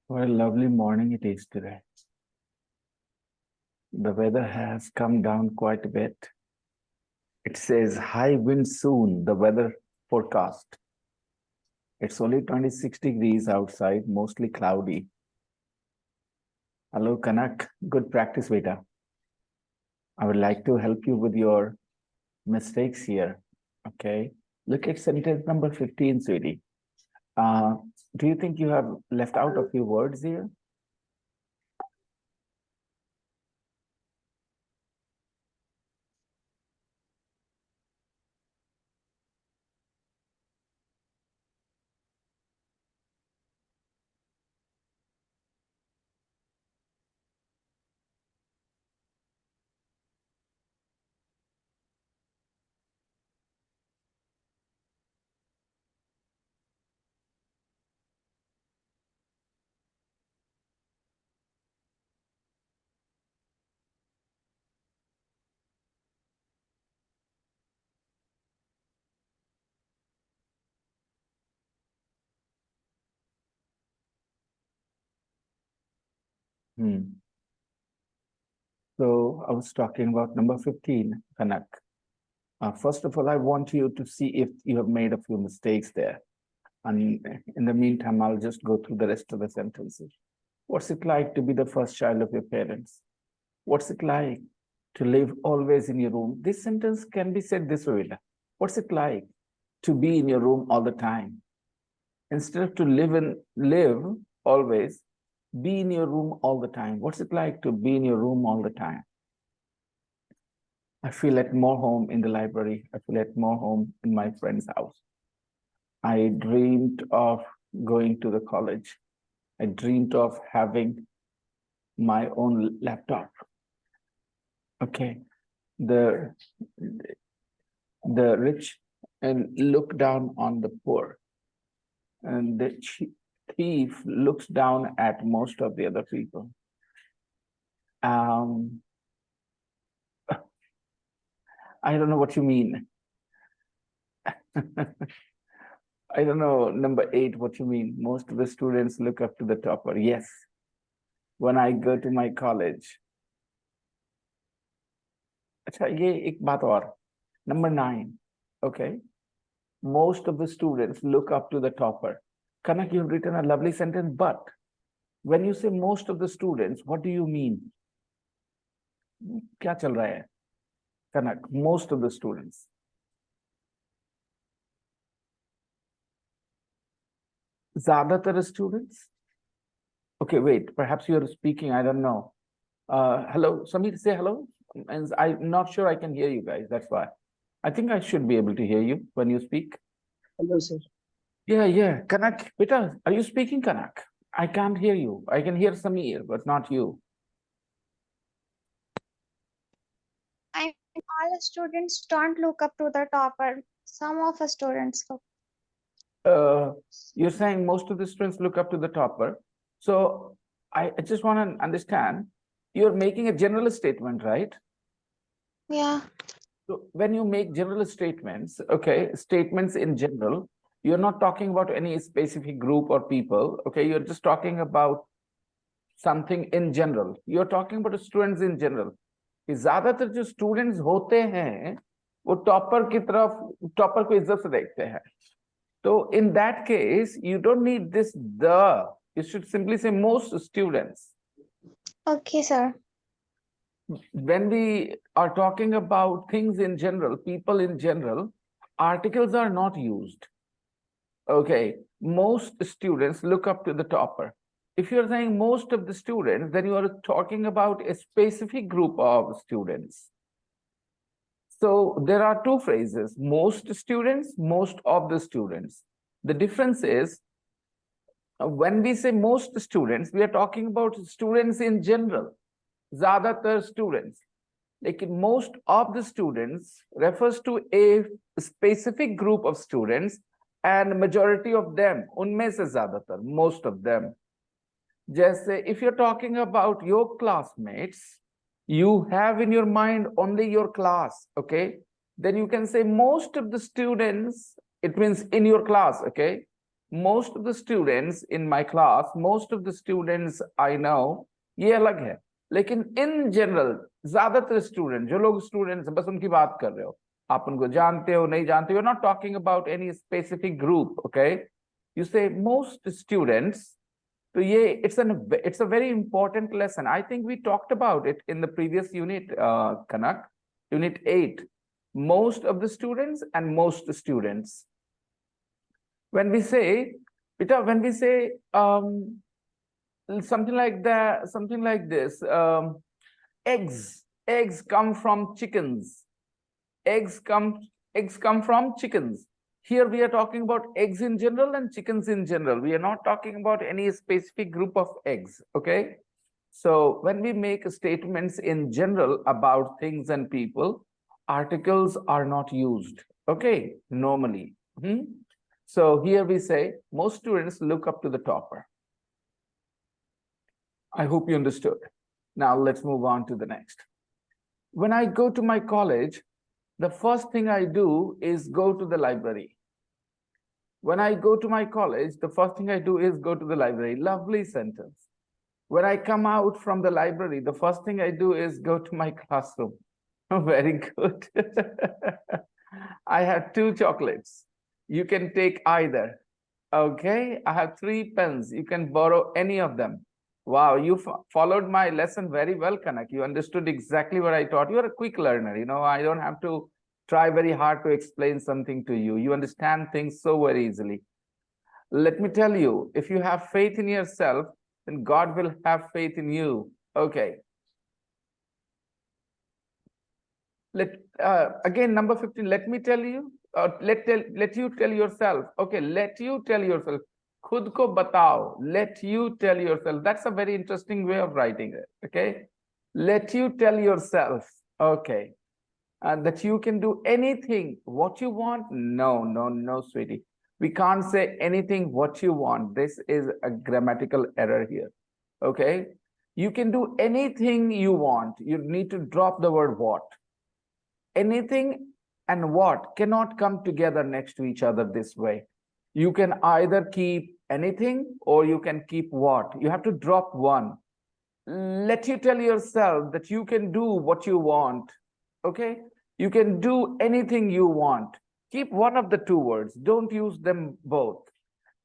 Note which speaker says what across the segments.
Speaker 1: What a lovely morning it is today. The weather has come down quite a bit. It says high wind soon, the weather forecast. It's only 26 degrees outside, mostly cloudy. Hello, Kanak. Good practice, beta. I would like to help you with your mistakes here. Okay. Look at sentence number 15, sweetie. Do you think you have left out a few words here? So I was talking about number 15, Kanak. First of all, I want you to see if you have made a few mistakes there. And in the meantime, I'll just go through the rest of the sentences. What's it like to be the first child of your parents? What's it like to live always in your room? This sentence can be said this way. What's it like to be in your room all the time? Instead of to live always, be in your room all the time. What's it like to be in your room all the time? I feel at more home in the library. I feel at more home in my friend's house. I dreamed of going to the college. I dreamed of having my own laptop. Okay. The rich and look down on the poor. And the thief looks down at most of the other people. I don't know what you mean. I don't know, number 8, what you mean. Most of the students look up to the topper. Yes. When I go to my college. अच्छा, ये एक बात और. Number 9. Okay. Most of the students look up to the topper. Kanak, you've written a lovely sentence, but when you say most of the students, what do you mean? क्या चल रहा है? Kanak, most of the students. ज़्यादातर students? Okay, wait, perhaps you're speaking, I don't know. Hello, Samir, say hello. And I'm not sure I can hear you guys, that's why. I think I should be able to hear you when you speak.
Speaker 2: Hello, sir.
Speaker 1: Yeah. Kanak, beta, are you speaking Kanak? I can't hear you. I can hear Samir, but not you.
Speaker 3: All students don't look up to the topper. Some of the students look.
Speaker 1: You're saying most of the students look up to the topper. So I just want to understand, you're making a general statement, right?
Speaker 3: Yeah.
Speaker 1: So when you make general statements, okay, statements in general, you're not talking about any specific group or people, okay? You're just talking about something in general. You're talking about students in general. कि ज्यादातर जो students होते हैं वो topper की तरफ topper को इज्जत से देखते हैं. तो in that case you don't need this you should simply say most students.
Speaker 3: Okay, sir.
Speaker 1: When we are talking about things in general, people in general, articles are not used. Okay, most students look up to the topper. If you're saying most of the students, then you are talking about a specific group of students. So there are two phrases, most students, most of the students. The difference is, when we say most students, we are talking about students in general, ज़्यादातर students. Like most of the students refers to a specific group of students and majority of them, उनमें से ज़्यादातर, most of them. जैसे if you're talking about your classmates, you have in your mind only your class, okay? Then you can say most of the students, it means in your class, okay? most of the students in my class, most of the students I know, ये अलग है. लेकिन in general, ज्यादातर student, जो लोग students बस उनकी बात कर रहे हो, आप उनको जानते हो नहीं जानते हो, you're not talking about any specific group, okay? You say most students. So yeah, it's a very important lesson. I think we talked about it in the previous unit, Kanak, unit 8. Most of the students and most students. When we say, Pita, when we say something like that, something like this, eggs come from chickens. Eggs come from chickens. Here we are talking about eggs in general and chickens in general. We are not talking about any specific group of eggs, okay? So when we make statements in general about things and people, articles are not used, okay, normally. So here we say, most students look up to the topper. I hope you understood. Now let's move on to the next. When I go to my college, the first thing I do is go to the library. When I go to my college, the first thing I do is go to the library. Lovely sentence. When I come out from the library, the first thing I do is go to my classroom. Very good. I have 2 chocolates. You can take either. Okay, I have 3 pens. You can borrow any of them. Wow, you followed my lesson very well, Kanak. You understood exactly what I taught. You're a quick learner. You know, I don't have to try very hard to explain something to you. You understand things so very easily. Let me tell you, if you have faith in yourself, then God will have faith in you. Okay. Again, number 15, let me tell you, let you tell yourself. Okay, let you tell yourself. Khud ko batao. Let you tell yourself. That's a very interesting way of writing it. Okay. Let you tell yourself. Okay. That you can do anything what you want. No, sweetie. We can't say anything what you want. This is a grammatical error here. Okay. You can do anything you want. You need to drop the word what. Anything and what cannot come together next to each other this way. You can either keep anything or you can keep what. You have to drop one. Let you tell yourself that you can do what you want. Okay? You can do anything you want. Keep one of the 2 words. Don't use them both.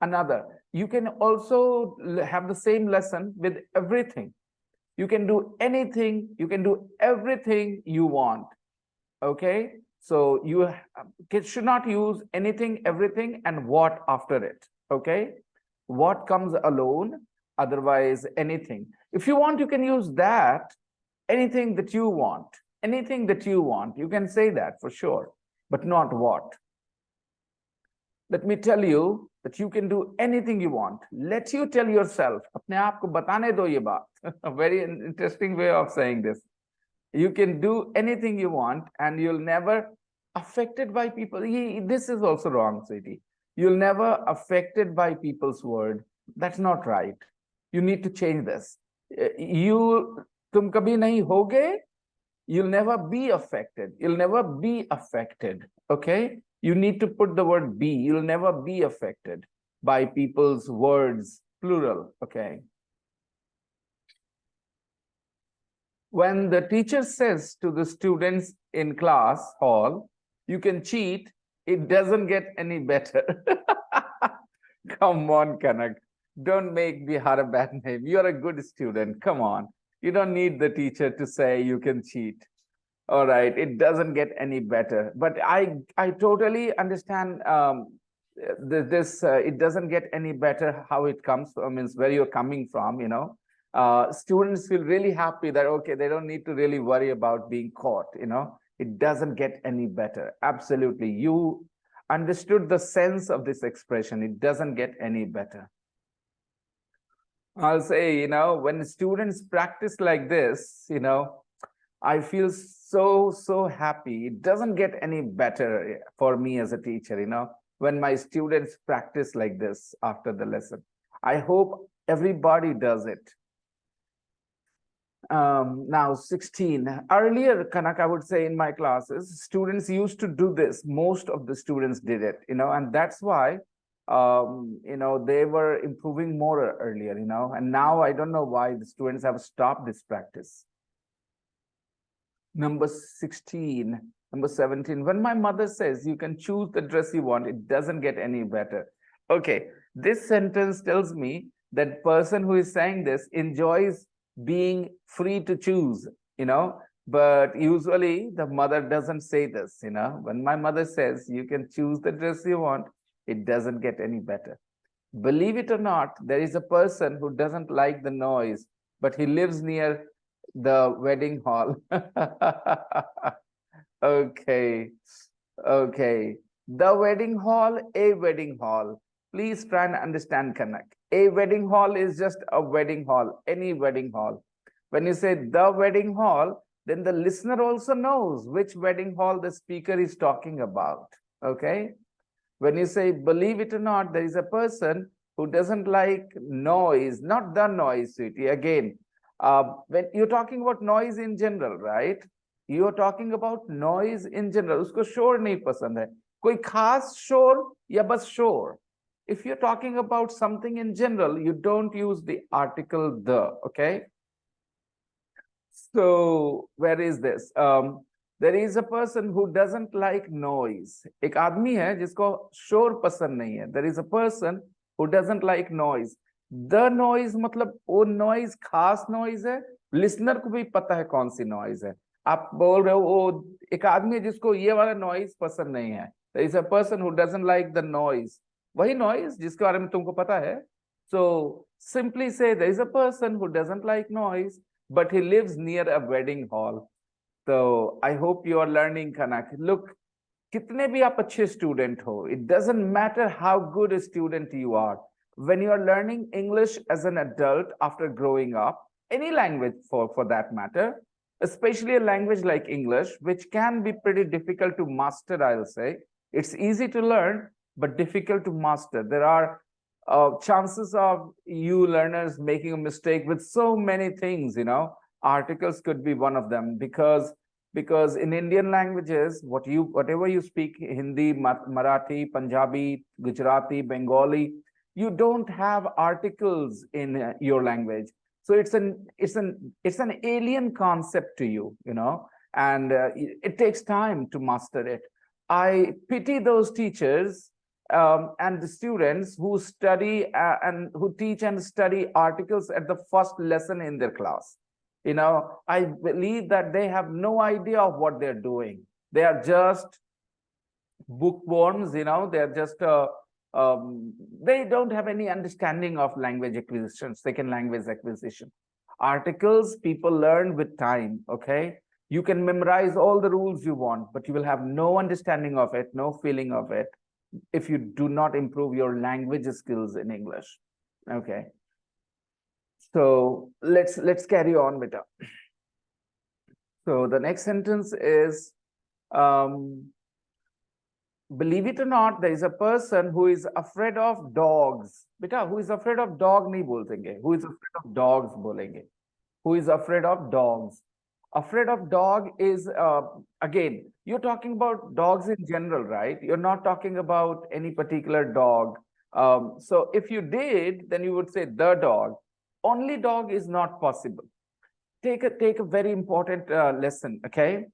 Speaker 1: Another, you can also have the same lesson with everything. You can do anything, you can do everything you want. Okay, so you should not use anything, everything, and what after it. Okay, what comes alone, otherwise anything. If you want, you can use that, anything that you want, anything that you want. You can say that for sure, but not what. Let me tell you that you can do anything you want. Let you tell yourself. अपने आप को बताने दो ये बात. A very interesting way of saying this. You can do anything you want and you'll never affected by people. This is also wrong, sweetie. You'll never affected by people's word. That's not right. You need to change this. तुम कभी नहीं होगे. You'll never be affected. You'll never be affected. Okay. You need to put the word be. You'll never be affected by people's words, plural. Okay. When the teacher says to the students in class hall, you can cheat, it doesn't get any better. Come on, Kanak. Don't make Bihar a bad name. You're a good student. Come on. You don't need the teacher to say you can cheat. All right. It doesn't get any better. But I totally understand it doesn't get any better, how it comes from, means where you're coming from, you know. Students feel really happy that, okay, they don't need to really worry about being caught, you know. It doesn't get any better. Absolutely. You understood the sense of this expression. It doesn't get any better. I'll say, you know, when students practice like this, you know, I feel so happy. It doesn't get any better for me as a teacher, you know, when my students practice like this after the lesson. I hope everybody does it. Now 16. Earlier, Kanak, I would say in my classes, students used to do this. Most of the students did it, you know, and that's why They were improving more earlier, and now I don't know why the students have stopped this practice. Number 16, number 17. When my mother says you can choose the dress you want, it doesn't get any better. Okay, this sentence tells me that person who is saying this enjoys being free to choose, but usually the mother doesn't say this, When my mother says you can choose the dress you want, it doesn't get any better. Believe it or not, there is a person who doesn't like the noise, but he lives near the wedding hall. Okay. Okay. The wedding hall, a wedding hall. Please try and understand, Kanak. A wedding hall is just a wedding hall, any wedding hall. When you say the wedding hall, then the listener also knows which wedding hall the speaker is talking about. Okay. When you say, believe it or not, there is a person who doesn't like noise, not the noise, sweetie. Again, when you're talking about noise in general, right? You're talking about noise in general. उसको शोर नहीं पसंद है. कोई खास शोर या बस शोर. If you're talking about something in general, you don't use the article the, okay? So where is this? There is a person who doesn't like noise. एक आदमी है जिसको शोर पसंद नहीं है. There is a person who doesn't like noise. The noise मतलब वो noise खास noise है. Listener को भी पता है कौन सी noise है. आप बोल रहे हो वो एक आदमी है जिसको ये वाला noise पसंद नहीं है. There is a person who doesn't like the noise. वही noise जिसके बारे में तुमको पता है. So simply say there is a person who doesn't like noise, but he lives near a wedding hall. So I hope you are learning, Kanak. Look, kitne bhi aap achhe student ho, it doesn't matter how good a student you are. When you are learning English as an adult after growing up, any language for that matter, especially a language like English, which can be pretty difficult to master, I'll say. It's easy to learn, but difficult to master. There are chances of you learners making a mistake with so many things, articles could be one of them, because in Indian languages, whatever you speak, Hindi, Marathi, Punjabi, Gujarati, Bengali, you don't have articles in your language. So it's an alien concept to you, and it takes time to master it. I pity those teachers and the students who study and who teach and study articles at the first lesson in their class. I believe that they have no idea of what they're doing. They are just bookworms, they're just they don't have any understanding of language acquisition, second language acquisition. Articles people learn with time. Okay, you can memorize all the rules you want, but you will have no understanding of it, no feeling of it, if you do not improve your language skills in English. Okay, so let's carry on with that. So the next sentence is, believe it or not, there is a person who is afraid of dogs. Beta, who is afraid of dog nahi bolenge. Who is afraid of dogs bolenge. Who is afraid of dogs. Afraid of dog is, again, you're talking about dogs in general, right? You're not talking about any particular dog. So if you did, then you would say the dog. Only dog is not possible. Take a very important lesson, okay?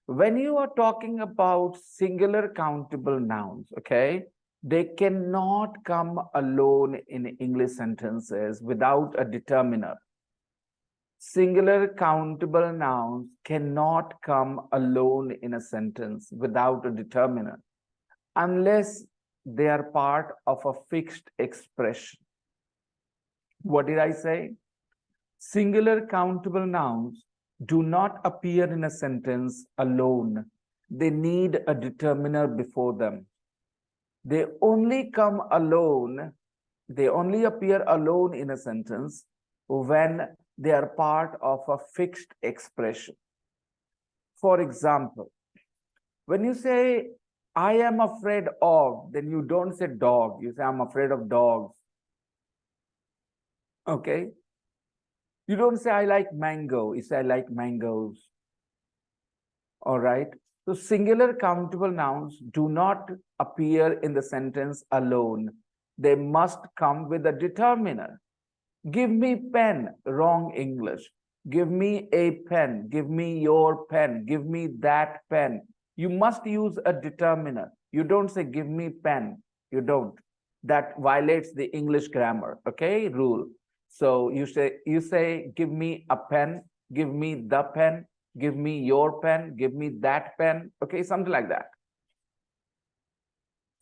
Speaker 1: When you are talking about singular countable nouns, okay, they cannot come alone in English sentences without a determiner. Singular countable nouns cannot come alone in a sentence without a determiner unless they are part of a fixed expression. What did I say? Singular countable nouns do not appear in a sentence alone. They need a determiner before them. They only come alone, they only appear alone in a sentence when they are part of a fixed expression. For example, when you say, I am afraid of, then you don't say dog, you say, I'm afraid of dogs. Okay? You don't say, I like mango, you say, I like mangoes. All right? So singular countable nouns do not appear in the sentence alone. They must come with a determiner. Give me pen, wrong English. Give me a pen, give me your pen, give me that pen. You must use a determiner. You don't say give me pen. You don't. That violates the English grammar, okay, rule. So you say give me a pen, give me the pen, give me your pen, give me that pen, okay, something like that.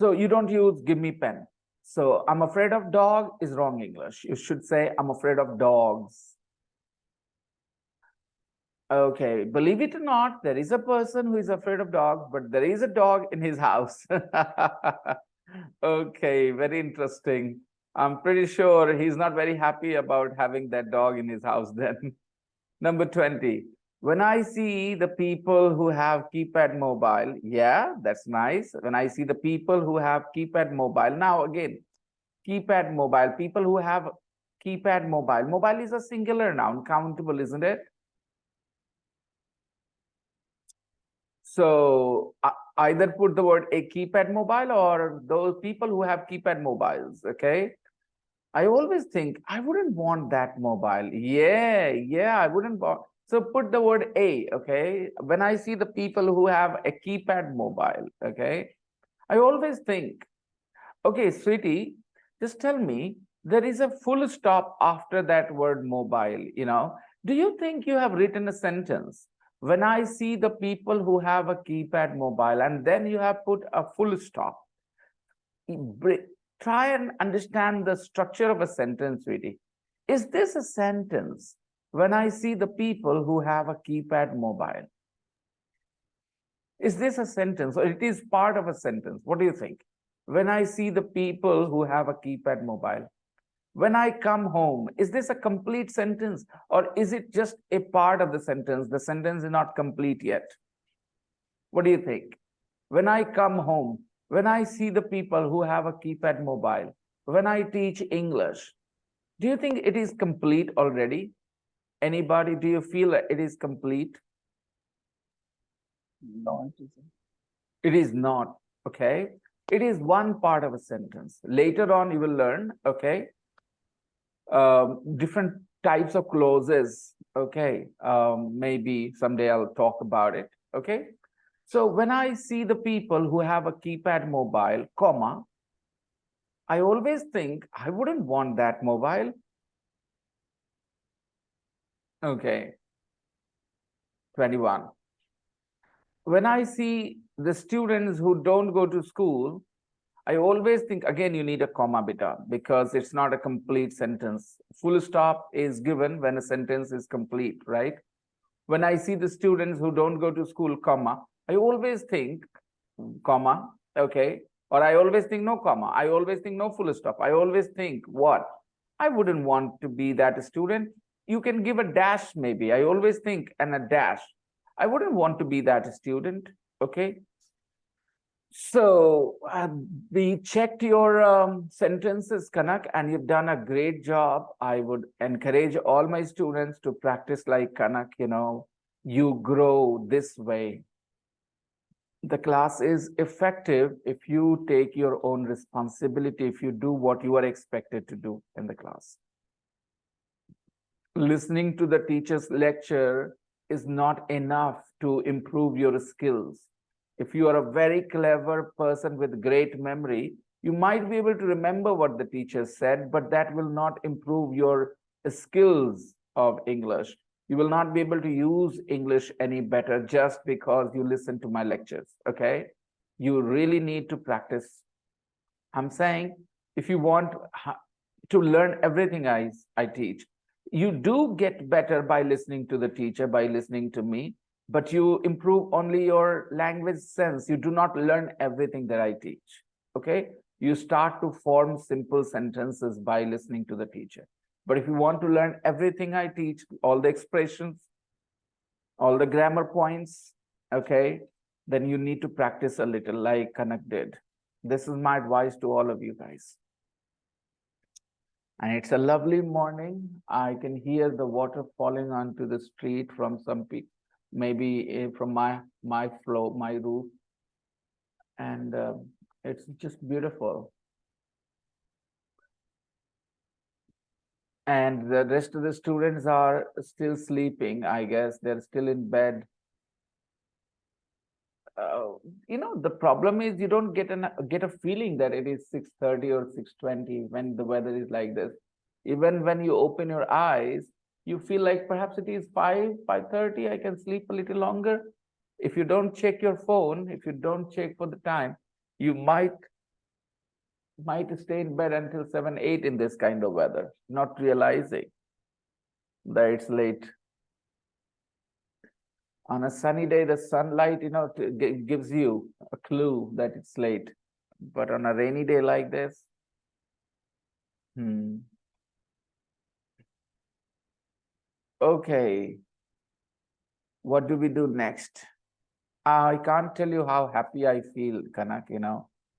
Speaker 1: So you don't use give me pen. So I'm afraid of dog is wrong English. You should say I'm afraid of dogs. Okay, believe it or not, there is a person who is afraid of dogs, but there is a dog in his house. Okay, very interesting. I'm pretty sure he's not very happy about having that dog in his house then. Number 20. When I see the people who have keypad mobile, yeah, that's nice. When I see the people who have keypad mobile, now again, keypad mobile, people who have keypad mobile. Mobile is a singular noun, countable, isn't it? So either put the word a keypad mobile or those people who have keypad mobiles, okay? I always think I wouldn't want that mobile. Yeah, I wouldn't want. So put the word a, okay? When I see the people who have a keypad mobile, okay? I always think, okay, sweetie, just tell me, there is a full stop after that word mobile, you know? Do you think you have written a sentence? When I see the people who have a keypad mobile, and then you have put a full stop. Try and understand the structure of a sentence, sweetie. Is this a sentence? When I see the people who have a keypad mobile. Is this a sentence or it is part of a sentence? What do you think? When I see the people who have a keypad mobile. When I come home, is this a complete sentence or is it just a part of the sentence? The sentence is not complete yet. What do you think? When I come home, when I see the people who have a keypad mobile, when I teach English, do you think it is complete already? Anybody, do you feel that it is complete?
Speaker 2: No, it isn't.
Speaker 1: It is not, okay? It is one part of a sentence. Later on, you will learn, okay? Different types of clauses, okay? Maybe someday I'll talk about it, okay? So when I see the people who have a keypad mobile, comma, I always think I wouldn't want that mobile. Okay, 21. When I see the students who don't go to school, I always think, again, you need a comma beta because it's not a complete sentence. Full stop is given when a sentence is complete, right? When I see the students who don't go to school, comma, I always think, comma, okay, or I always think no comma. I always think no full stop. I always think what? I wouldn't want to be that student. You can give a dash maybe. I always think and a dash. I wouldn't want to be that student, okay? So we checked your sentences, Kanak, and you've done a great job. I would encourage all my students to practice like Kanak, you know, you grow this way. The class is effective if you take your own responsibility, if you do what you are expected to do in the class. Listening to the teacher's lecture is not enough to improve your skills. If you are a very clever person with great memory, you might be able to remember what the teacher said, but that will not improve your skills of English. You will not be able to use English any better just because you listen to my lectures, okay? You really need to practice. I'm saying if you want to learn everything I teach, you do get better by listening to the teacher, by listening to me, but you improve only your language sense. You do not learn everything that I teach, okay? You start to form simple sentences by listening to the teacher. But if you want to learn everything I teach, all the expressions, all the grammar points, okay, then you need to practice a little like Kanak did. This is my advice to all of you guys. And it's a lovely morning. I can hear the water falling onto the street from some people, maybe from my floor, my roof, and it's just beautiful. and the rest of the students are still sleeping. I guess they're still in bed. uh, the problem is you don't get a feeling that it is 6:30 or 6:20 when the weather is like this. Even when you open your eyes, you feel like perhaps it is 5:30. I can sleep a little longer. If you don't check your phone, if you don't check for the time, you might stay in bed until 7, 8 in this kind of weather, not realizing that it's late. On a sunny day, the sunlight, gives you a clue that it's late. But on a rainy day like this, hmm. Okay, what do we do next? I can't tell you how happy I feel, Kanak,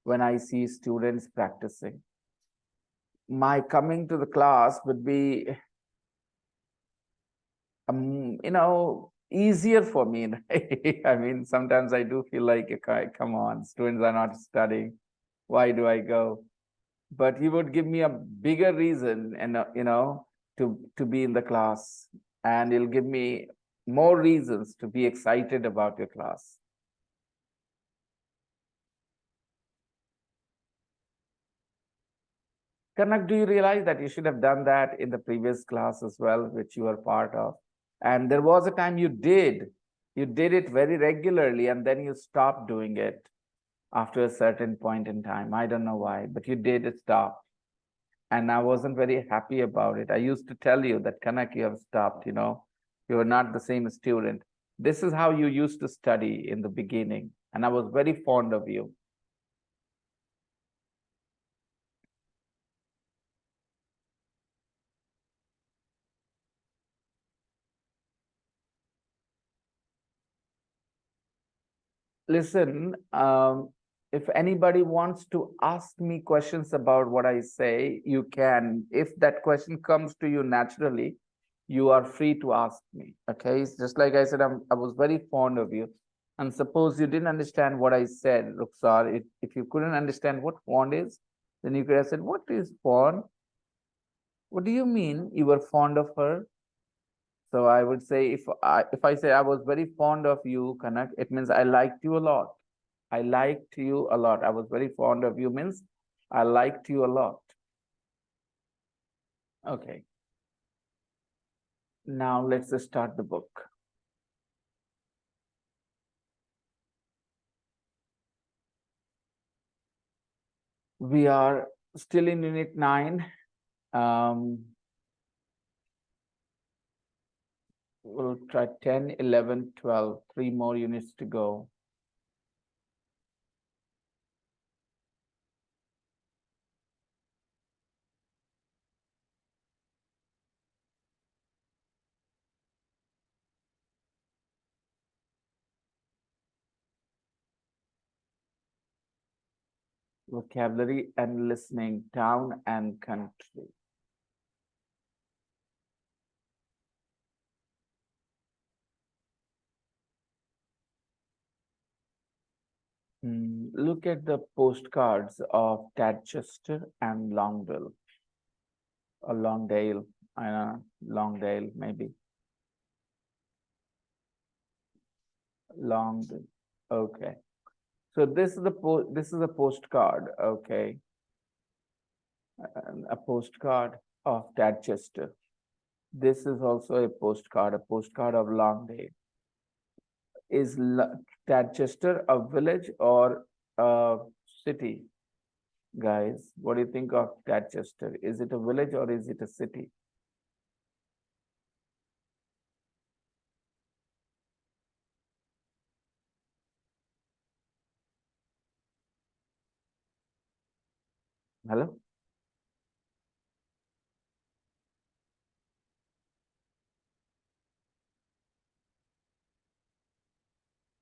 Speaker 1: when I see students practicing. My coming to the class would be, easier for me. I mean, sometimes I do feel like, okay, come on, students are not studying. Why do I go? But he would give me a bigger reason, and to be in the class, and he'll give me more reasons to be excited about your class. Kanak, do you realize that you should have done that in the previous class as well, which you were part of? And there was a time you did it very regularly, and then you stopped doing it after a certain point in time. I don't know why, but you did stop. And I wasn't very happy about it. I used to tell you that, Kanak, you have stopped, you are not the same student. This is how you used to study in the beginning, and I was very fond of you. Listen, if anybody wants to ask me questions about what I say, you can. If that question comes to you naturally, you are free to ask me. Okay. It's just like I said, I was very fond of you. And suppose you didn't understand what I said, Ruxar, if you couldn't understand what fond is, then you could have said, what is fond? What do you mean you were fond of her? So I would say, if I say I was very fond of you, Kanak, it means I liked you a lot. I liked you a lot. I was very fond of you means I liked you a lot. Okay. Now let's start the book. We are still in unit 9. We'll try 10, 11, 12. 3 more units to go. Vocabulary and listening, town and country. Look at the postcards of Tadchester and Longdale, or Longdale. I don't know, Longdale maybe. Longdale. Okay. So this is a postcard. Okay, a postcard of Tadchester. This is also a postcard of Longdale. Is Tadchester a village or a city? Guys, what do you think of Tadchester? Is it a village or is it a city? Hello?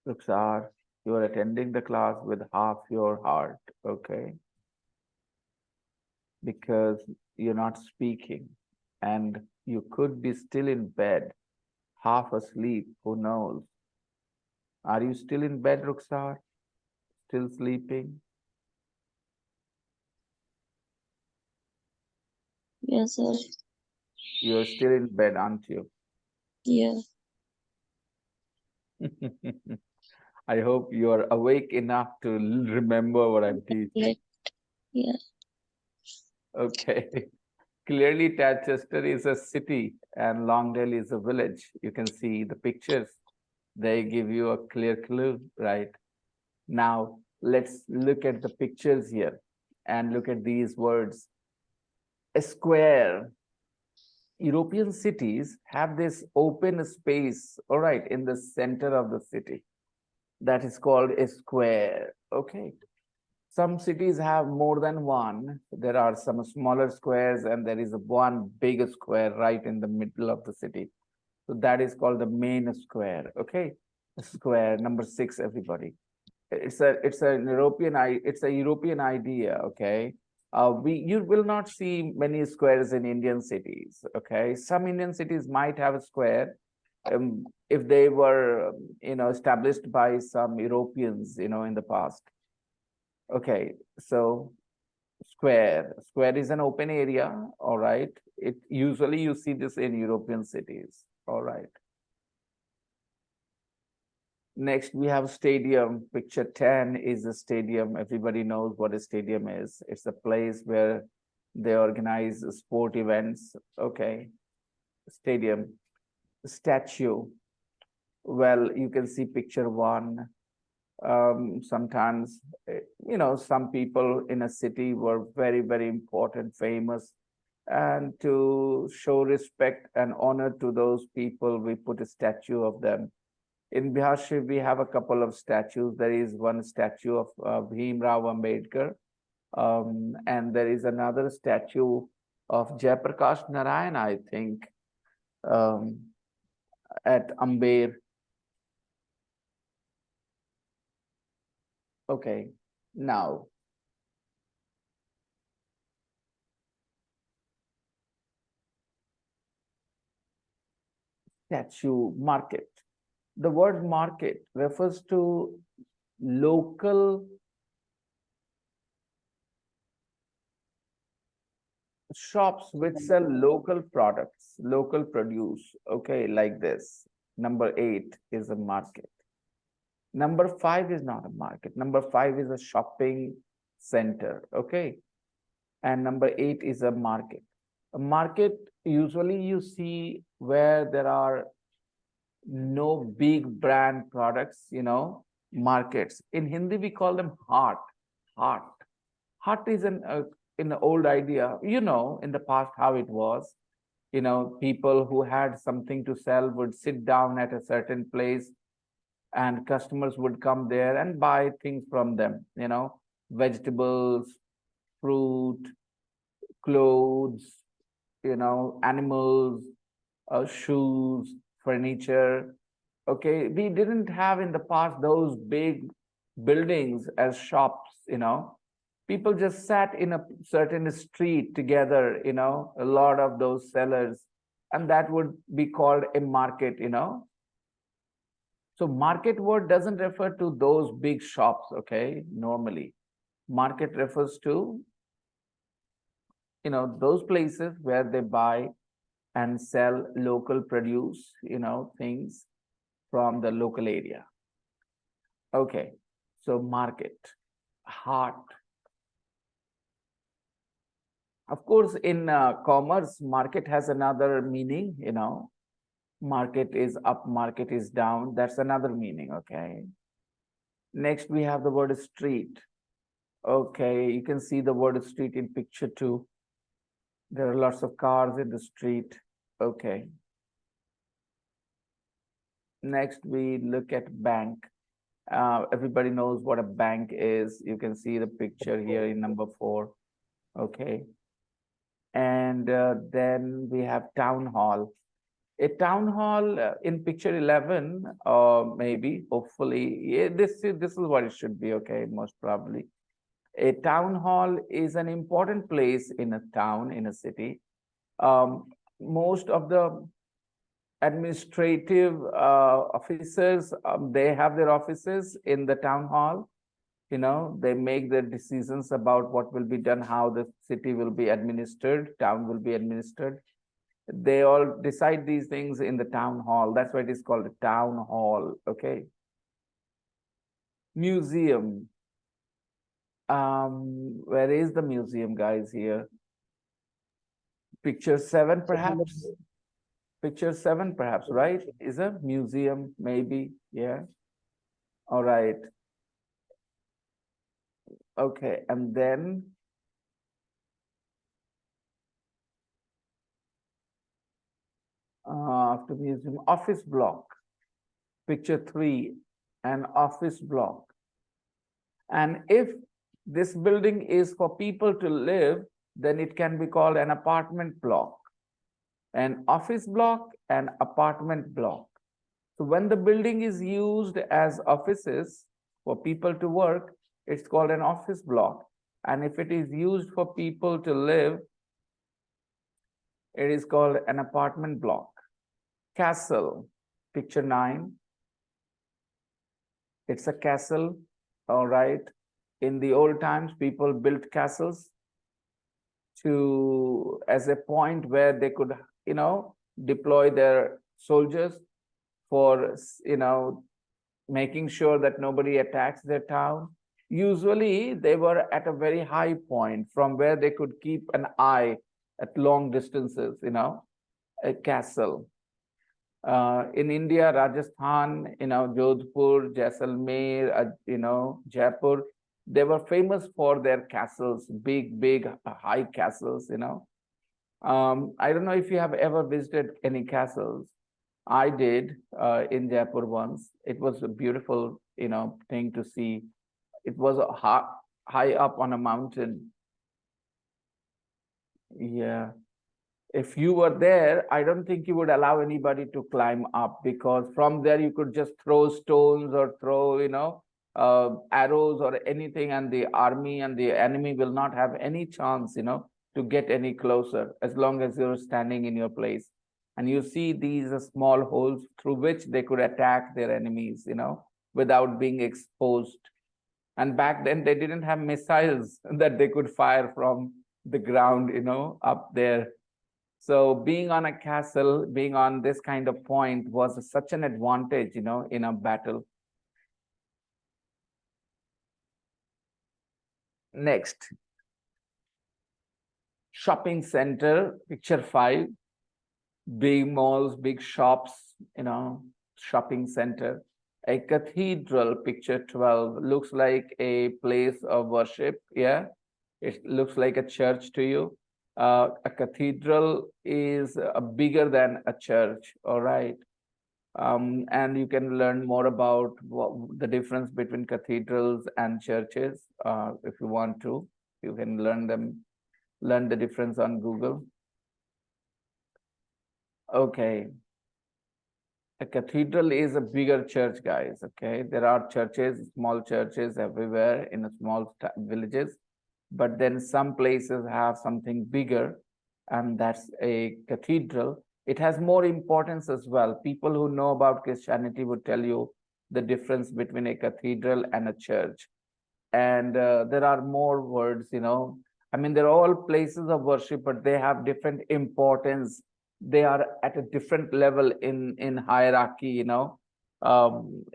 Speaker 1: Luxar, you are attending the class with half your heart, okay? Because you're not speaking and you could be still in bed, half asleep, who knows? Are you still in bed, Ruxar? Still sleeping?
Speaker 2: Yes, sir.
Speaker 1: You're still in bed, aren't you?
Speaker 2: Yeah.
Speaker 1: I hope you're awake enough to remember what I'm teaching.
Speaker 2: Let, yeah.
Speaker 1: Okay. Clearly, Manchester is a city and Longdale is a village. You can see the pictures. They give you a clear clue, right? Now, let's look at the pictures here and look at these words. A square. European cities have this open space, all right, in the center of the city. That is called a square. Okay. Some cities have more than one. There are some smaller squares, and there is one big square right in the middle of the city. So that is called the main square. Okay. Square number 6, everybody. It's a European idea. Okay. You will not see many squares in Indian cities. Okay. Some Indian cities might have a square, if they were, established by some Europeans, in the past. Okay, so square is an open area, all right. It usually you see this in European cities, all right. Next, we have stadium. Picture 10 is a stadium. Everybody knows what a stadium is. It's a place where they organize sport events. Okay, stadium. Statue. Well, you can see picture 1. Sometimes, some people in a city were very, very important, famous. And to show respect and honor to those people, we put a statue of them. In Bihar, we have a couple of statues. There is one statue of Bhim Rao Ambedkar, and there is another statue of Jayaprakash Narayan, I think, um, at Amber. Okay, now statue market. The word market refers to local shops which sell local products, local produce. Okay, like this. Number 8 is a market. Number 5 is not a market. Number 5 is a shopping center. Okay. And number 8 is a market. A market, usually you see where there are no big brand products, markets. In Hindi, we call them hart. Hart. Hart is an old idea. In the past how it was. People who had something to sell would sit down at a certain place, and customers would come there and buy things from them, vegetables, fruit, clothes, animals, shoes, furniture. Okay, we didn't have in the past those big buildings as shops. People just sat in a certain street together, a lot of those sellers, and that would be called a market. So market word doesn't refer to those big shops. Okay, normally market refers to those places where they buy and sell local produce, things from the local area. Okay, so market, heart. Of course, in commerce, market has another meaning. Market is up, market is down. That's another meaning. Okay. Next, we have the word street. Okay, you can see the word street in picture 2. There are lots of cars in the street. Okay. Next, we look at bank. Everybody knows what a bank is. You can see the picture here in number 4. Okay. And then we have town hall. A town hall in picture 11, maybe, hopefully, yeah, this is what it should be. Okay, most probably. A town hall is an important place in a town, in a city. Most of the administrative officers, they have their offices in the town hall. They make their decisions about what will be done, how the city will be administered, town will be administered. They all decide these things in the town hall. That's why it is called a town hall. Okay. Museum. Where is the museum, guys, here? Picture 7, perhaps? Picture 7, perhaps, right? Is a museum, maybe. Yeah. All right. Okay. And then after museum, office block. Picture 3, an office block. And if this building is for people to live, then it can be called an apartment block. An office block, an apartment block. So when the building is used as offices for people to work, it's called an office block. And if it is used for people to live, it is called an apartment block. Castle, picture 9. It's a castle, all right. In the old times, people built castles to as a point where they could, deploy their soldiers for, making sure that nobody attacks their town. Usually, they were at a very high point from where they could keep an eye at long distances, a castle. In India, Rajasthan, Jodhpur, Jaisalmer, Jaipur, they were famous for their castles, big, high castles, I don't know if you have ever visited any castles. I did in Jaipur once. It was a beautiful, thing to see. It was high up on a mountain. Yeah. If you were there, I don't think you would allow anybody to climb up, because from there you could just throw stones or throw, arrows or anything, and the army and the enemy will not have any chance, to get any closer as long as you're standing in your place. And you see these small holes through which they could attack their enemies, without being exposed. And back then they didn't have missiles that they could fire from the ground, up there. So being on a castle, being on this kind of point was such an advantage, in a battle. Next, shopping center, picture 5, big malls, big shops, shopping center. A cathedral, picture 12, looks like a place of worship. Yeah, it looks like a church to you. A cathedral is bigger than a church, all right. And you can learn more about the difference between cathedrals and churches. If you want to, you can learn the difference on Google. Okay. A cathedral is a bigger church, guys. Okay. There are churches, small churches everywhere in a small villages, but then some places have something bigger, and that's a cathedral. It has more importance as well. People who know about Christianity would tell you the difference between a cathedral and a church. And there are more words, I mean, they're all places of worship, but they have different importance. They are at a different level in hierarchy, um,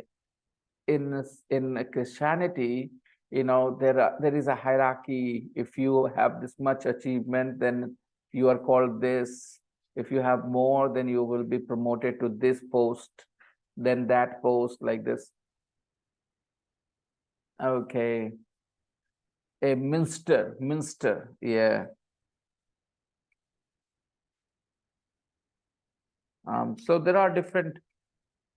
Speaker 1: in Christianity, there is a hierarchy. If you have this much achievement, then you are called this. If you have more, then you will be promoted to this post, then that post, like this. Okay. A minster, yeah. So there are different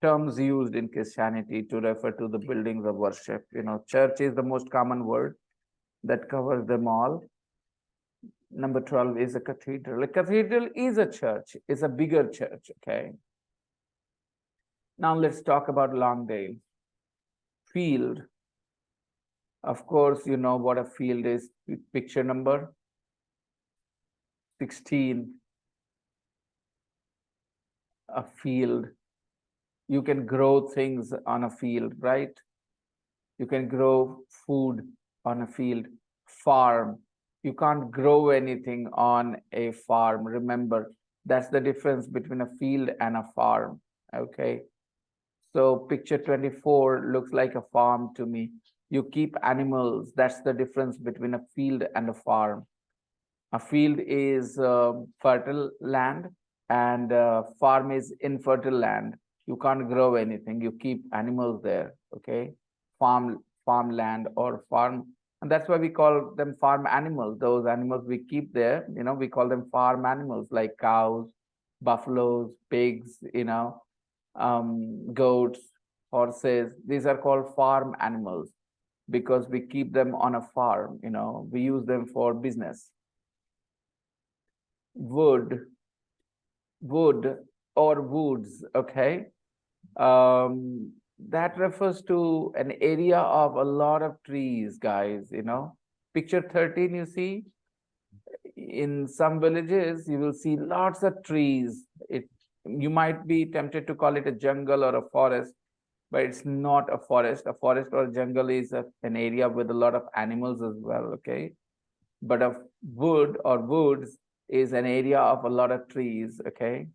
Speaker 1: terms used in Christianity to refer to the buildings of worship. Church is the most common word that covers them all. Number 12 is a cathedral. A cathedral is a church, is a bigger church, okay? Now let's talk about Longdale. Field. Of course, you know what a field is. Picture number 16. A field. You can grow things on a field, right? You can grow food on a field. Farm. You can't grow anything on a farm. Remember, That's the difference between a field and a farm. Okay. So picture 24 looks like a farm to me. You keep animals. That's the difference between a field and a farm. A field is fertile land, and farm is infertile land. You can't grow anything. You keep animals there. Okay. Farmland or farm, and that's why we call them farm animals. Those animals we keep there, we call them farm animals, like cows, buffaloes, pigs, goats, horses. These are called farm animals because we keep them on a farm. We use them for business. Wood, wood or woods. Okay. That refers to an area of a lot of trees, guys. Picture 13, you see, in some villages you will see lots of trees. You might be tempted to call it a jungle or a forest, but it's not a forest. A forest or a jungle is an area with a lot of animals as well. Okay. But a wood or woods is an area of a lot of trees. Okay.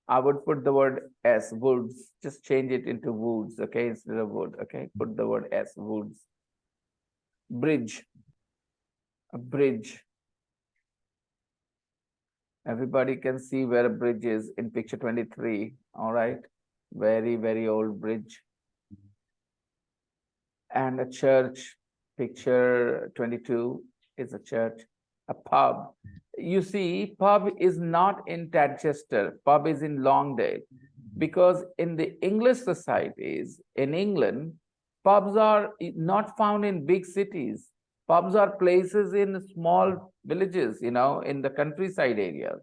Speaker 1: I would put the word S, woods. Just change it into woods, okay, instead of wood. Okay, put the word S, woods. Bridge, a bridge. Everybody can see where a bridge is in picture 23. All right, very, very old bridge. And a church, picture 22 is a church. A pub. You see, pub is not in Tadchester, pub is in Longdale. Because in the English societies in England, pubs are not found in big cities. Pubs are places in small villages, in the countryside areas.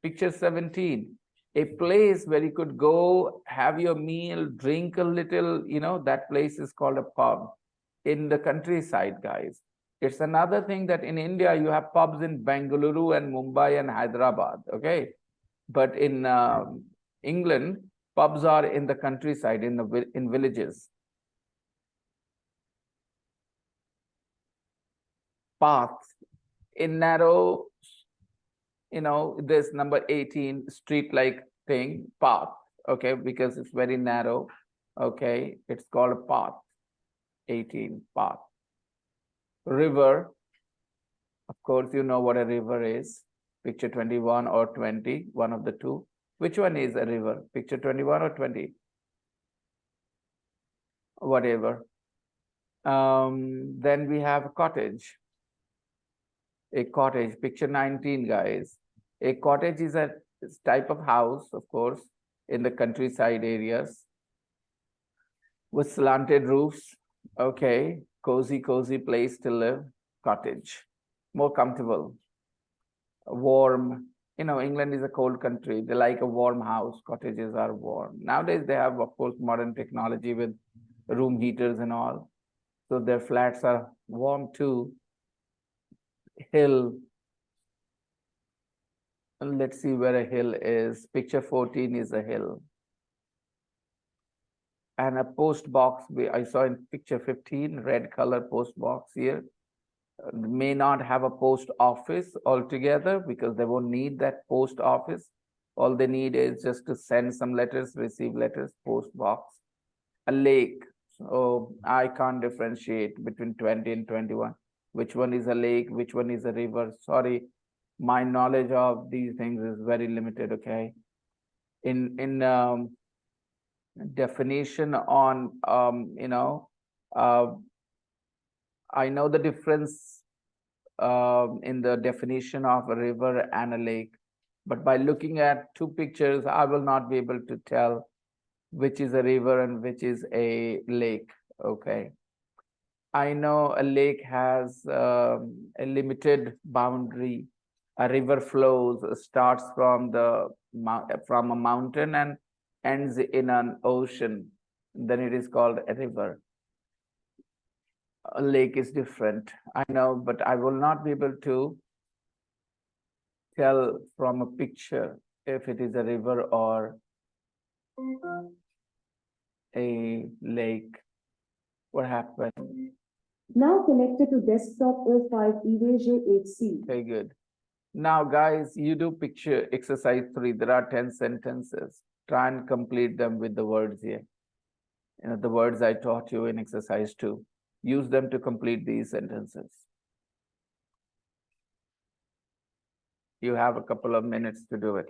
Speaker 1: Picture 17, a place where you could go, have your meal, drink a little, that place is called a pub in the countryside, guys. It's another thing that in India, you have pubs in Bengaluru and Mumbai and Hyderabad, okay? But in England, pubs are in the countryside, in villages. Path, in narrow, this number 18, street-like thing, path, okay, because it's very narrow, okay, it's called a path. 18, path. River, of course, you know what a river is. Picture 21 or 20, one of the two. Which one is a river? Picture 21 or 20? Whatever. Then we have a cottage. A cottage, picture 19, guys. A cottage is a type of house, of course, in the countryside areas with slanted roofs. Okay, cozy place to live. Cottage, more comfortable, warm. England is a cold country. They like a warm house. Cottages are warm. Nowadays, they have, of course, modern technology with room heaters and all. So their flats are warm too. Hill. Let's see where a hill is. Picture 14 is a hill. And a post box, I saw in picture 15, red color post box here. May not have a post office altogether because they won't need that post office. All they need is just to send some letters, receive letters, post box. A lake. So I can't differentiate between 20 and 21. Which one is a lake? Which one is a river? Sorry, my knowledge of these things is very limited. Okay. In definition on I know the difference in the definition of a river and a lake, but by looking at two pictures, I will not be able to tell which is a river and which is a lake. Okay. I know a lake has a limited boundary. A river flows, starts from from a mountain and ends in an ocean. Then it is called a river. A lake is different. I know, but I will not be able to tell from a picture if it is a river or a lake. What happened?
Speaker 4: Now connected to desktop O5 EVJ8C.
Speaker 1: Very good. Now, guys, you do picture exercise 3. There are 10 sentences. Try and complete them with the words here. The words I taught you in exercise 2. Use them to complete these sentences. You have a couple of minutes to do it.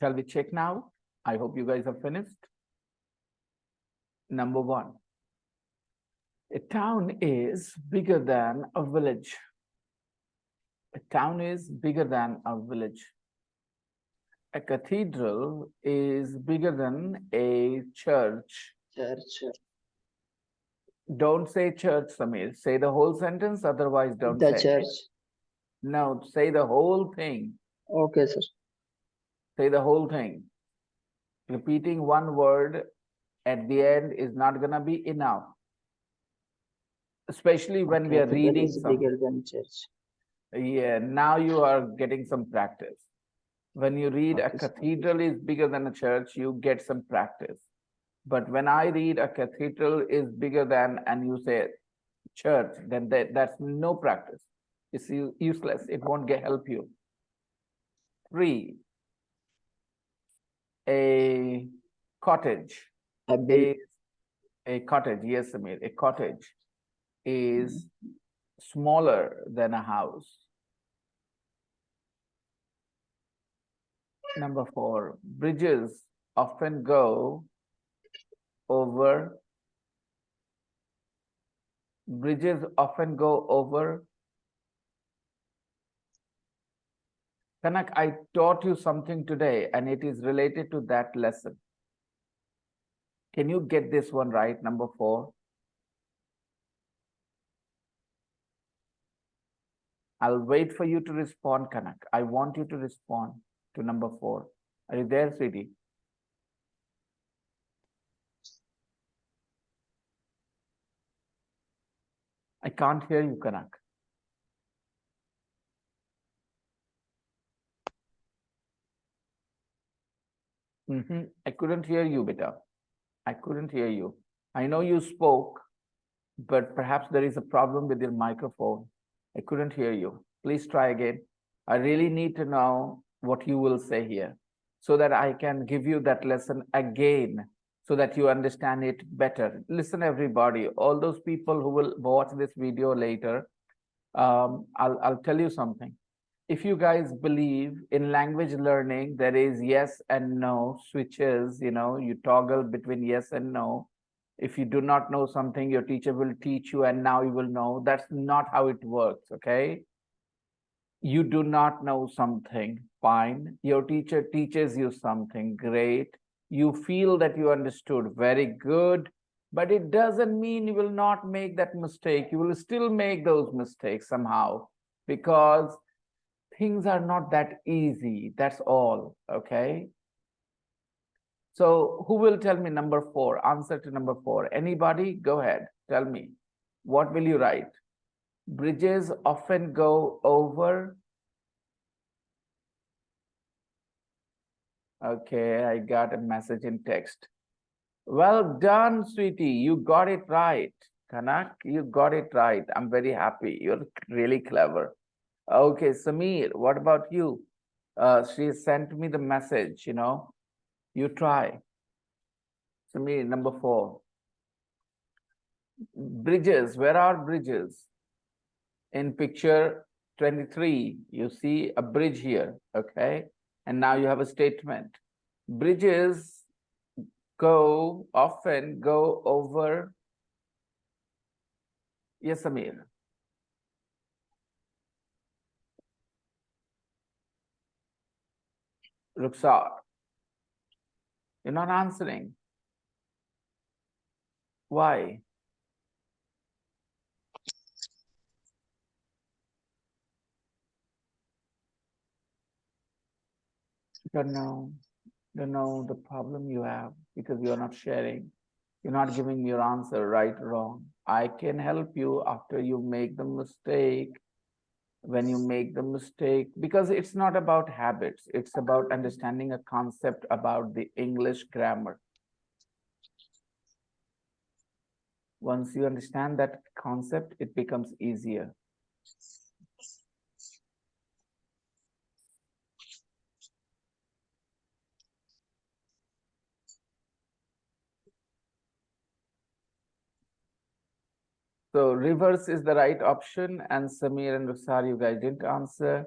Speaker 1: Shall we check now? I hope you guys have finished. Number one, a town is bigger than a village. A town is bigger than a village. A cathedral is bigger than a church.
Speaker 4: Church.
Speaker 1: Don't say church, Samir. Say the whole sentence, otherwise don't
Speaker 4: The
Speaker 1: say.
Speaker 4: church.
Speaker 1: No, say the whole thing.
Speaker 4: Okay, sir.
Speaker 1: Say the whole thing. Repeating one word at the end is not gonna be enough. Especially when we are
Speaker 4: Cathedral
Speaker 1: reading
Speaker 4: is
Speaker 1: something.
Speaker 4: bigger than church.
Speaker 1: Yeah, now you are getting some practice. When you read a
Speaker 4: Okay, sir.
Speaker 1: cathedral is bigger than a church, you get some practice. But when I read a cathedral is bigger than, and you say church, then that's no practice. It's useless. It won't help you. 3, a cottage
Speaker 4: A bill.
Speaker 1: is a cottage. Yes, Samir, a cottage is smaller than a house. Number 4, bridges often go over. Bridges often go over. Kanak, I taught you something today and it is related to that lesson. Can you get this one right? Number 4. I'll wait for you to respond, Kanak. I want you to respond to number 4. Are you there, sweetie? I can't hear you, Kanak. I couldn't hear you, beta. I couldn't hear you. I know you spoke, but perhaps there is a problem with your microphone. I couldn't hear you. Please try again. I really need to know what you will say here so that I can give you that lesson again so that you understand it better. Listen, everybody, all those people who will watch this video later, I'll tell you something. If you guys believe in language learning, there is yes and no switches, you toggle between yes and no. If you do not know something, your teacher will teach you and now you will know. That's not how it works, okay? You do not know something, fine. Your teacher teaches you something, great. You feel that you understood, very good. But it doesn't mean you will not make that mistake. You will still make those mistakes somehow because things are not that easy. That's all, okay? So who will tell me number 4, answer to number 4? Anybody? Go ahead, tell me. What will you write? Bridges often go over. Okay, I got a message in text. Well done, sweetie. You got it right. Kanak, you got it right. I'm very happy. You're really clever. Okay, Samir, what about you? She sent me the message, You try. Samir, number 4. Bridges, where are bridges? In picture 23, you see a bridge here, okay? And now you have a statement. Bridges often go over. Yes, Samir. Ruxar, you're not answering. Why? Don't know the problem you have because you're not sharing. You're not giving your answer right or wrong. I can help you after you make the mistake. When you make the mistake, because it's not about habits, it's about understanding a concept about the English grammar. Once you understand that concept, it becomes easier. So reverse is the right option, and Samir and Ruxar, you guys didn't answer.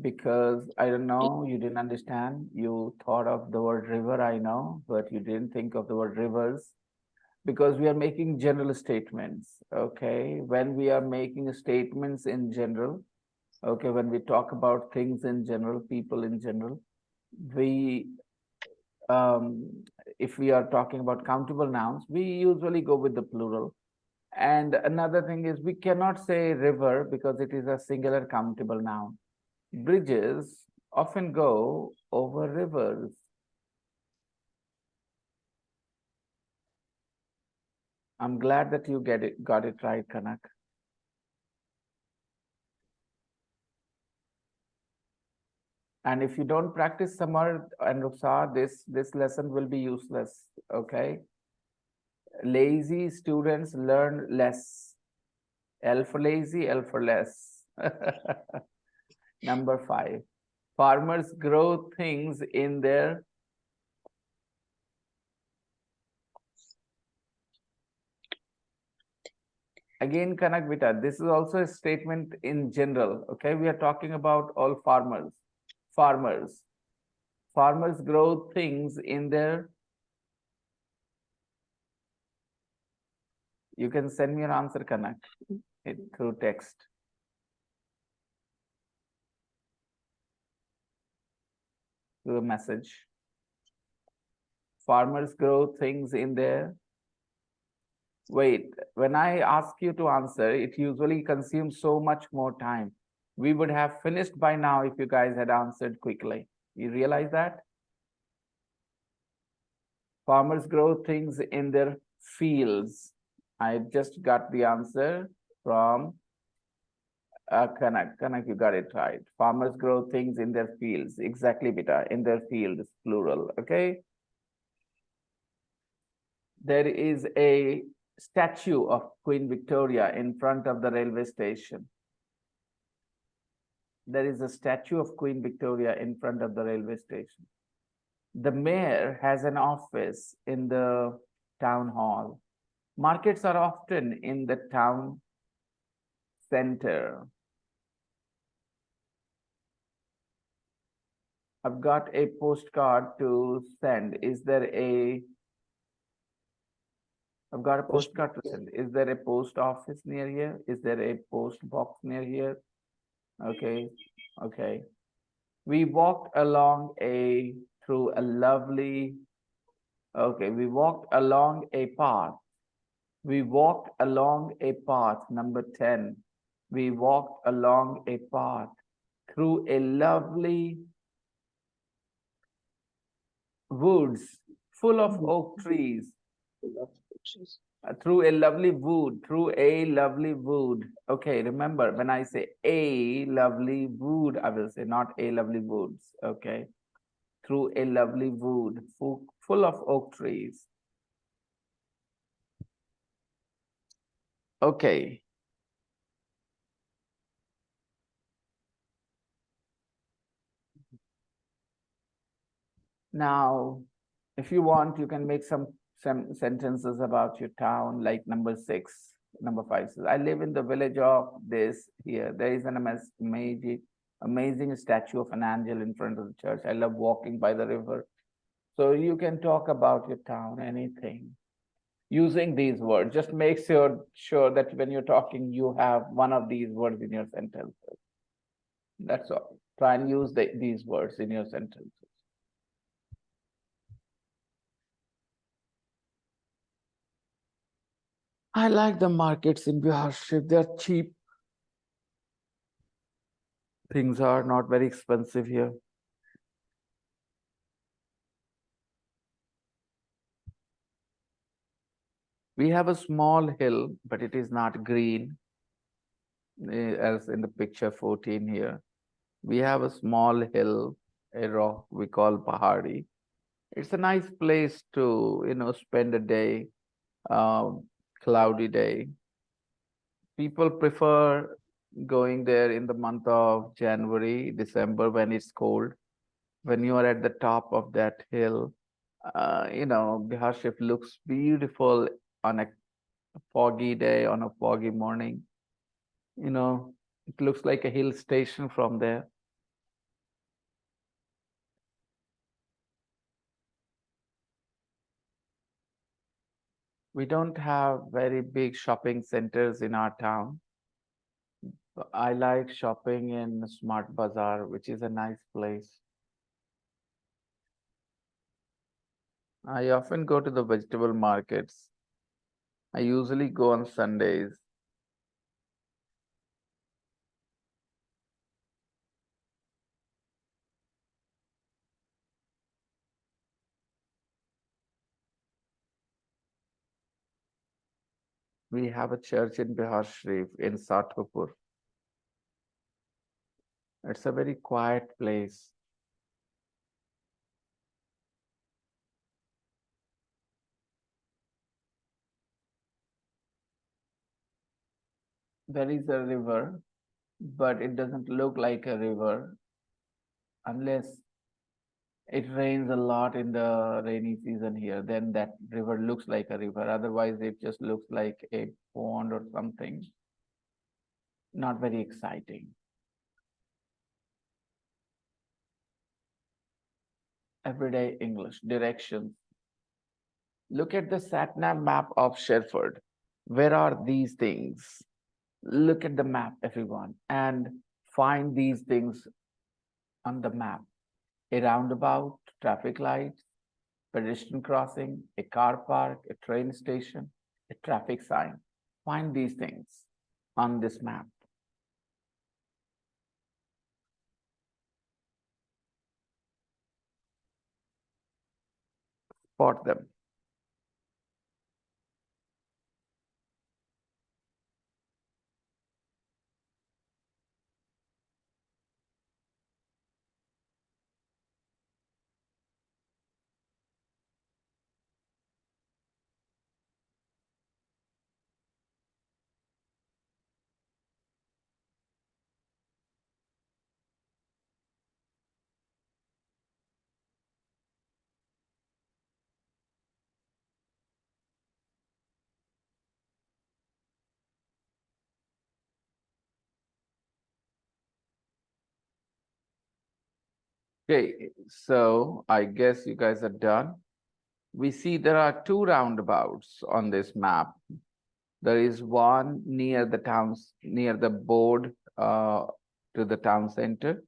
Speaker 1: because I don't know, you didn't understand. You thought of the word river, I know, but you didn't think of the word rivers because we are making general statements. Okay. When we are making statements in general, okay, when we talk about things in general, people in general, we, um, if we are talking about countable nouns, we usually go with the plural. And another thing is we cannot say river because it is a singular countable noun. Bridges often go over rivers. I'm glad that you got it right, Kanak. And if you don't practice Samar and Ruksa, this lesson will be useless. Okay. Lazy students learn less. L for lazy, L for less. Number 5. Farmers grow things in their again, Kanak Bita, this is also a statement in general. Okay, we are talking about all farmers. Farmers. Farmers grow things in their. You can send me your answer, Kanak, through text. Through a message. Farmers grow things in their. Wait, when I ask you to answer, it usually consumes so much more time. We would have finished by now if you guys had answered quickly. You realize that? Farmers grow things in their fields. I just got the answer from Kanak. Kanak, you got it right. Farmers grow things in their fields. Exactly, beta. In their fields, plural. Okay. There is a statue of Queen Victoria in front of the railway station. There is a statue of Queen Victoria in front of the railway station. The mayor has an office in the town hall. Markets are often in the town center. I've got a postcard to send. I've got a postcard to send. Is there a post office near here? Is there a post box near here? Okay, okay. We walked along through a lovely, okay, we walked along a path. We walked along a path, number 10. We walked along a path through a lovely woods full of oak trees. Through a lovely wood, through a lovely wood. Okay, remember when I say a lovely wood, I will say not a lovely woods. Okay, through a lovely wood full of oak trees. Okay. Now, if you want, you can make some sentences about your town, like number 6. Number 5 says, I live in the village of this here. There is an amazing statue of an angel in front of the church. I love walking by the river. So you can talk about your town, anything, using these words. Just make sure that when you're talking, you have one of these words in your sentences. That's all. Try and use these words in your sentences. I like the markets in Biharship. They're cheap. Things are not very expensive here. We have a small hill, but it is not green, as in the picture 14 here. We have a small hill, a rock we call Pahari. It's a nice place to, spend a day, cloudy day. People prefer going there in the month of January, December when it's cold. When you are at the top of that hill, Biharship looks beautiful on a foggy day, on a foggy morning. It looks like a hill station from there. We don't have very big shopping centers in our town. I like shopping in Smart Bazaar, which is a nice place. I often go to the vegetable markets. I usually go on Sundays. We have a church in Bihar Sharif in Satpur. It's a very quiet place. There is a river, but it doesn't look like a river unless it rains a lot in the rainy season here. Then that river looks like a river. Otherwise, it just looks like a pond or something. Not very exciting. Everyday English directions. Look at the satnav map of Sherford. Where are these things? Look at the map, everyone, and find these things on the map. A roundabout, traffic lights, pedestrian crossing, a car park, a train station, a traffic sign. Find these things on this map. Spot them. Okay, so I guess you guys are done. We see there are two roundabouts on this map. There is one near the towns, near the board to the town center.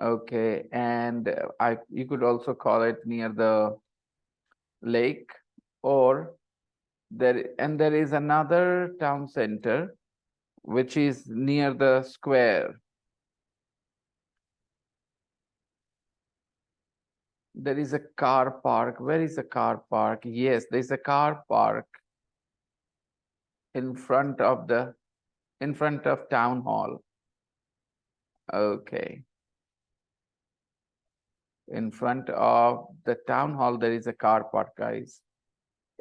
Speaker 1: Okay, and you could also call it near the lake, or there is another town center which is near the square. There is a car park. Where is the car park? Yes, there is a car park in front of town hall. Okay. In front of the town hall, there is a car park, guys.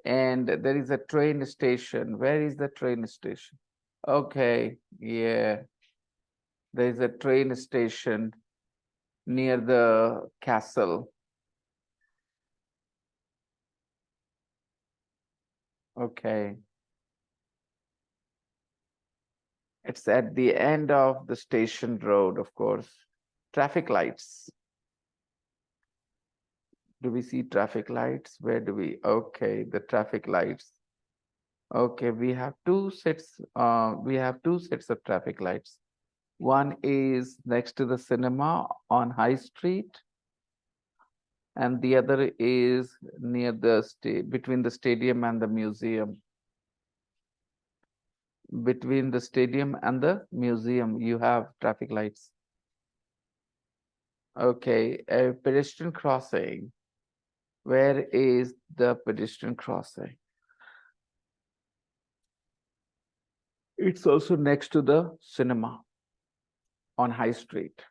Speaker 1: And there is a train station. Where is the train station? Okay, yeah. There is a train station near the castle. Okay. It's at the end of the station road, of course. Traffic lights. Do we see traffic lights? Where do we? Okay, the traffic lights. Okay, we have two sets of traffic lights. One is next to the cinema on High Street, and the other is near between the stadium and the museum. Between the stadium and the museum, you have traffic lights. Okay, a pedestrian crossing. Where is the pedestrian crossing? It's also next to the cinema on High Street.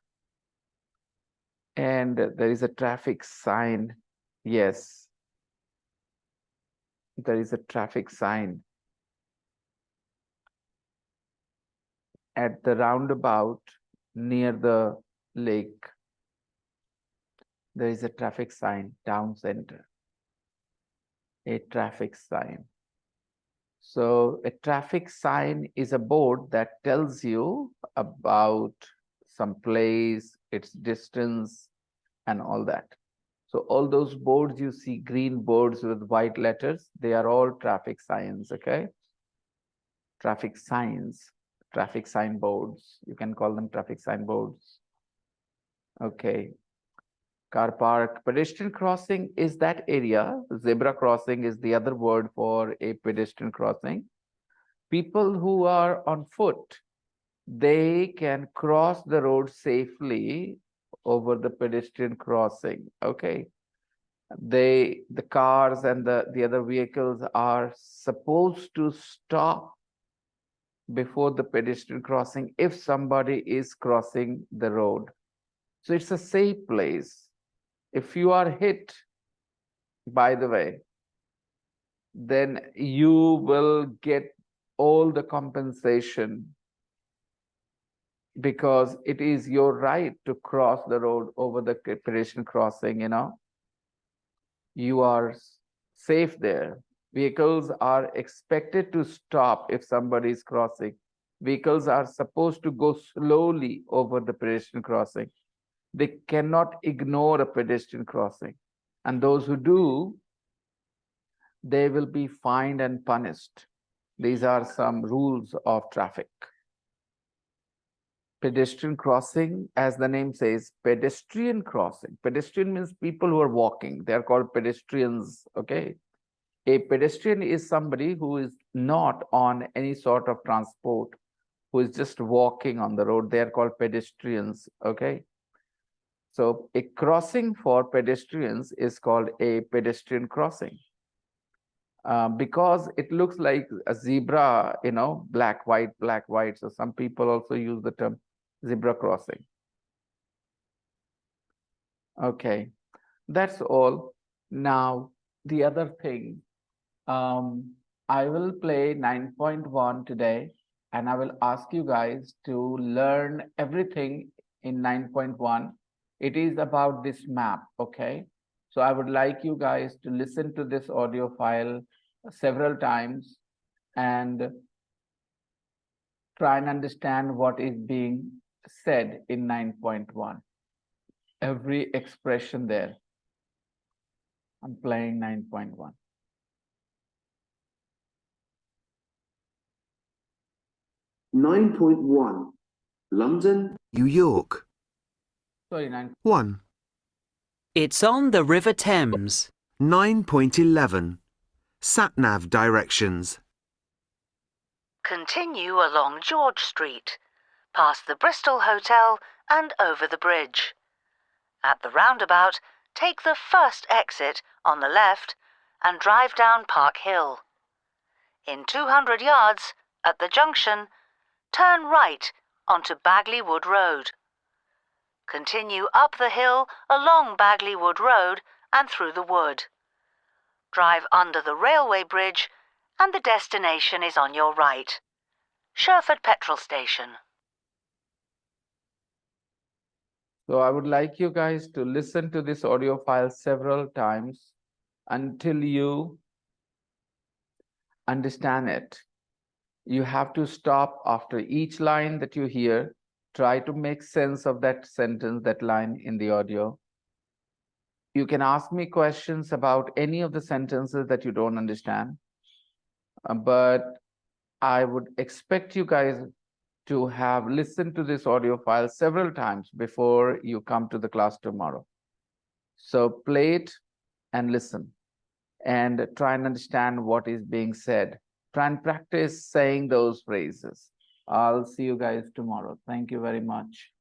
Speaker 1: And there is a traffic sign. Yes, there is a traffic sign at the roundabout near the lake. There is a traffic sign, town center. A traffic sign. So a traffic sign is a board that tells you about some place, its distance, and all that. So all those boards you see, green boards with white letters, they are all traffic signs, okay? Traffic signs, traffic sign boards. You can call them traffic sign boards. Okay. Car park, pedestrian crossing is that area. Zebra crossing is the other word for a pedestrian crossing. People who are on foot, they can cross the road safely over the pedestrian crossing. Okay. The cars and the other vehicles are supposed to stop before the pedestrian crossing if somebody is crossing the road. So it's a safe place. If you are hit, by the way, then you will get all the compensation because it is your right to cross the road over the pedestrian crossing, you know. You are safe there. Vehicles are expected to stop if somebody is crossing. Vehicles are supposed to go slowly over the pedestrian crossing. They cannot ignore a pedestrian crossing. And those who do, they will be fined and punished. These are some rules of traffic. Pedestrian crossing, as the name says, pedestrian crossing. Pedestrian means people who are walking. They are called pedestrians, okay? A pedestrian is somebody who is not on any sort of transport, who is just walking on the road. They are called pedestrians, okay? So a crossing for pedestrians is called a pedestrian crossing. Because it looks like a zebra, you know, black, white, black, white. So some people also use the term zebra crossing. Okay, that's all. Now, the other thing, I will play 9.1 today, and I will ask you guys to learn everything in 9.1. It is about this map, okay? So I would like you guys to listen to this audio file several times and try and understand what is being said in 9.1. Every expression there. I'm playing 9.1.
Speaker 5: London,
Speaker 6: New York.
Speaker 1: Sorry, 9.
Speaker 6: 1.
Speaker 7: It's on the River Thames.
Speaker 6: 9.11. Sat-nav directions.
Speaker 8: Continue along George Street, past the Bristol Hotel and over the bridge. At the roundabout, take the first exit on the left and drive down Park Hill. In 200 yards, at the junction, turn right onto Bagley Wood Road. Continue up the hill along Bagley Wood Road and through the wood. Drive under the railway bridge and the destination is on your right. Sherford Petrol Station.
Speaker 1: So I would like you guys to listen to this audio file several times until you understand it. You have to stop after each line that you hear. Try to make sense of that sentence, that line in the audio. You can ask me questions about any of the sentences that you don't understand. But I would expect you guys to have listened to this audio file several times before you come to the class tomorrow. So play it and listen and try and understand what is being said. Try and practice saying those phrases. I'll see you guys tomorrow. Thank you very much.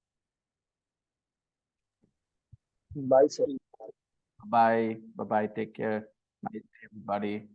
Speaker 4: Bye, sir.
Speaker 1: Bye. Bye-bye. Take care. Nice day, everybody.